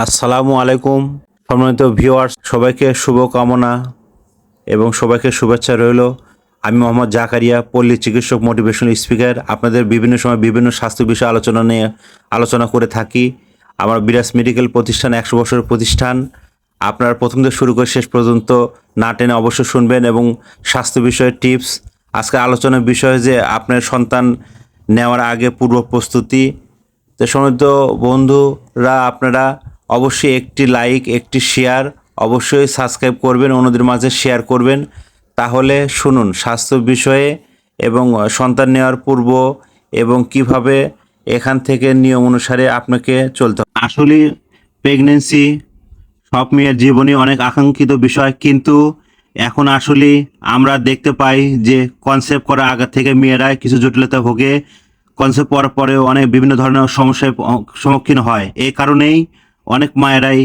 আসসালামু আলাইকুম সম্মানিত ভিউয়ার্স, সবাইকে শুভকামনা এবং সবাইকে শুভেচ্ছা রইল। আমি মোহাম্মদ জাকারিয়া, পল্লী চিকিৎসক, মোটিভেশনাল স্পিকার। আপনাদের বিভিন্ন সময় বিভিন্ন স্বাস্থ্য বিষয়ে আলোচনা করে থাকি। আমার বিরাজ মেডিকেল প্রতিষ্ঠান 100 বছরের প্রতিষ্ঠান। আপনারা প্রথম থেকে শুরু করে শেষ পর্যন্ত না টেনে অবশ্যই শুনবেন এবং স্বাস্থ্য বিষয়ে টিপস। আজকে আলোচনার বিষয় যে আপনার সন্তান নেওয়ার আগে পূর্ব প্রস্তুতি। তো সম্মানিত বন্ধুরা, আপনারা অবশ্যই একটি লাইক, একটি শেয়ার, অবশ্যই সাবস্ক্রাইব করবেন, অন্যদের মাঝে শেয়ার করবেন। তাহলে শুনুন স্বাস্থ্য বিষয়ে এবং সন্তান নেওয়ার পূর্ব এবং কিভাবে এখান থেকে নিয়ম অনুসারে আপনাকে চলতে হবে। আসলে প্রেগনেন্সি সব মেয়ের জীবনে অনেক আকাঙ্ক্ষিত বিষয়, কিন্তু এখন আসলে আমরা দেখতে পাই যে কনসেপ্ট করার আগে থেকে মেয়েরা কিছু জটিলতা ভোগে। কনসেপ্ট করার পরেও অনেক বিভিন্ন ধরনের সমস্যার সম্মুখীন হয়। এই কারণেই অনেক মায়েরাই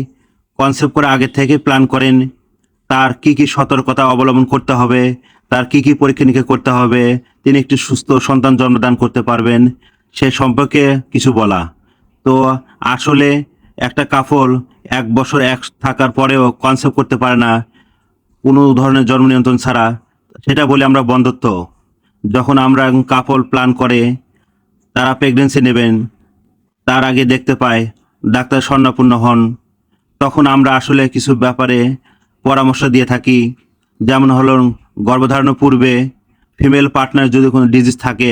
কনসেপ্ট করার আগে থেকে প্ল্যান করেন তার কি কি সতর্কতা অবলম্বন করতে হবে, তার কি কি পরীক্ষা নিরীক্ষা করতে হবে, তিনি একটি সুস্থ সন্তান জন্মদান করতে পারবেন সে সম্পর্কে কিছু বলা। তো আসলে একটা কাপল 1 বছর এক থাকার পরেও কনসেপ্ট করতে পারে না কোনো ধরনের জন্ম নিয়ন্ত্রণ ছাড়া, সেটা বলে আমরা বন্ধুত্ব। যখন আমরা কাপল প্ল্যান করে তারা প্রেগনেন্সি নেবেন, তার আগে দেখতে পায় ডাক্তার স্বর্ণাপন্ন হন, তখন আমরা আসলে কিছু ব্যাপারে পরামর্শ দিয়ে থাকি। যেমন হলো, গর্ভধারণের পূর্বে ফিমেল পার্টনার যদি কোনো ডিজিজ থাকে,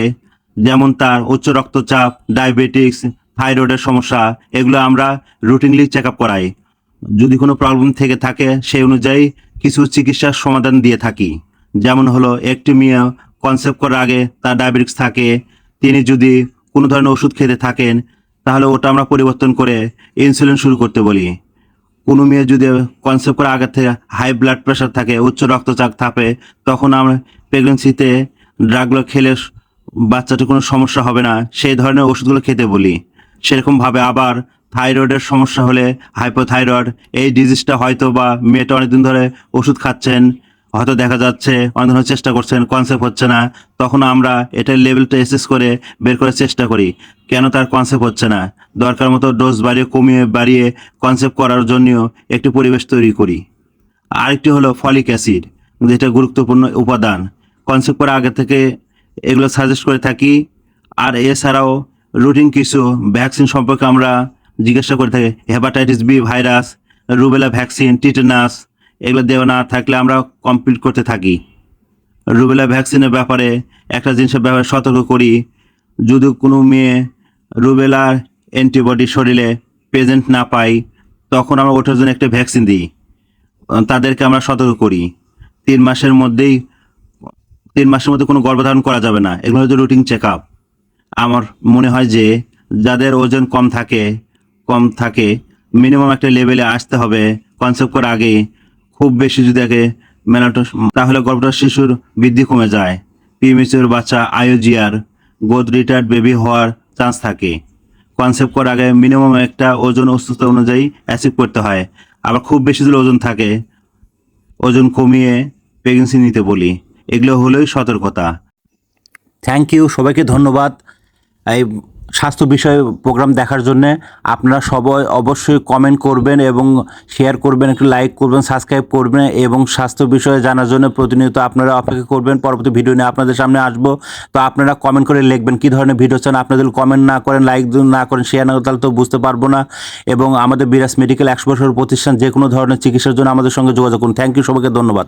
যেমন তার উচ্চ রক্তচাপ, ডায়াবেটিক্স, থাইরয়েডের সমস্যা, এগুলো আমরা রুটিনলি চেক আপ করাই। যদি কোনো প্রবলেম থেকে থাকে সেই অনুযায়ী কিছু চিকিৎসার সমাধান দিয়ে থাকি। যেমন হলো, একটি মেয়ে কনসেপ্ট করার আগে তার ডায়াবেটিক্স থাকে, তিনি যদি কোনো ধরনের ওষুধ খেতে থাকেন তাহলে ওটা আমরা পরিবর্তন করে ইনসুলিন শুরু করতে বলি। কোনো মেয়ে যদি কনসেপ্ট করার আগে থেকে হাই ব্লাড প্রেশার থাকে, উচ্চ রক্তচাপ থাকে, তখন আমরা প্রেগনেন্সিতে ড্রাগগুলো খেলে বাচ্চাটির কোনো সমস্যা হবে না সেই ধরনের ওষুধগুলো খেতে বলি। সেরকমভাবে আবার থাইরয়েডের সমস্যা হলে, হাইপোথাইরয়েড, এই ডিজিজটা হয়তো বা মেয়েটা অনেকদিন ধরে ওষুধ খাচ্ছেন, হয়তো দেখা যাচ্ছে অনেক ধরনের চেষ্টা করছেন, কনসেপ্ট হচ্ছে না, তখন আমরা এটার লেভেলটা অ্যাসেস করে বের করার চেষ্টা করি কেন তার কনসেপ্ট হচ্ছে না। দরকার মতো ডোজ বাড়িয়ে কনসেপ্ট করার জন্য একটি পরিবেশ তৈরি করি। আরেকটি হলো ফলিক অ্যাসিড, যেটা গুরুত্বপূর্ণ উপাদান। কনসেপ্ট করার আগে থেকে এগুলো সাজেস্ট করে থাকি। আর এছাড়াও রুটিন কিছু ভ্যাকসিন সম্পর্কে আমরা জিজ্ঞাসা করে থাকি। Hepatitis B virus, rubella vaccine, tetanus, এগুলো দেওয়া না থাকলে আমরা কমপ্লিট করতে থাকি। রুবেলা ভ্যাকসিনের ব্যাপারে একটা জিনিসের ব্যাপারে সতর্ক করি, যদি কোনো মেয়ে রুবেলার অ্যান্টিবডি শরীরে প্রেজেন্ট না পাই তখন আমরা ওটার জন্য একটা ভ্যাকসিন দিই। তাদেরকে আমরা সতর্ক করি 3 মাসের মধ্যে কোনো গর্ভধারণ করা যাবে না। এগুলো হচ্ছে রুটিন চেক আপ। আমার মনে হয় যে যাদের ওজন কম থাকে মিনিমাম একটা লেভেলে আসতে হবে কনসেপ্ট করার আগে। খুব বেশি যদি আগে মেলাটোস, তাহলে গর্ভধারণ শিশুর বৃদ্ধি কমে যায়, প্রিমেচিউর বাচ্চা, আইওজিআর, গ্রোথ রিটার্ড বেবি হওয়ার চান্স থাকে। কনসেপ্ট করার আগে মিনিমাম একটা ওজন অসুস্থতা অনুযায়ী অ্যাচিভ করতে হয়। আবার খুব বেশি যদি ওজন থাকে, ওজন কমিয়ে প্রেগনেন্সি নিতে বলি। এগুলো হলোই সতর্কতা। থ্যাংক ইউ, সবাইকে ধন্যবাদ এই স্বাস্থ্য বিষয়ে প্রোগ্রাম দেখার জন্যে। আপনারা সবাই অবশ্যই কমেন্ট করবেন এবং শেয়ার করবেন, একটু লাইক করবেন, সাবস্ক্রাইব করবেন এবং স্বাস্থ্য বিষয়ে জানার জন্য প্রতিনিয়ত আপনারা অপেক্ষা করবেন। পরবর্তী ভিডিও নিয়ে আপনাদের সামনে আসবো। তো আপনারা কমেন্ট করে লিখবেন কী ধরনের ভিডিও চান। আপনাদের কমেন্ট না করেন, লাইক না করেন, শেয়ার না করেন, তাহলে তো বুঝতে পারবো না। এবং আমাদের বিরাজ মেডিকেল 100 বছরের প্রতিষ্ঠান, যে কোনো ধরনের চিকিৎসার জন্য আমাদের সঙ্গে যোগাযোগ করুন। থ্যাংক ইউ, সবাইকে ধন্যবাদ।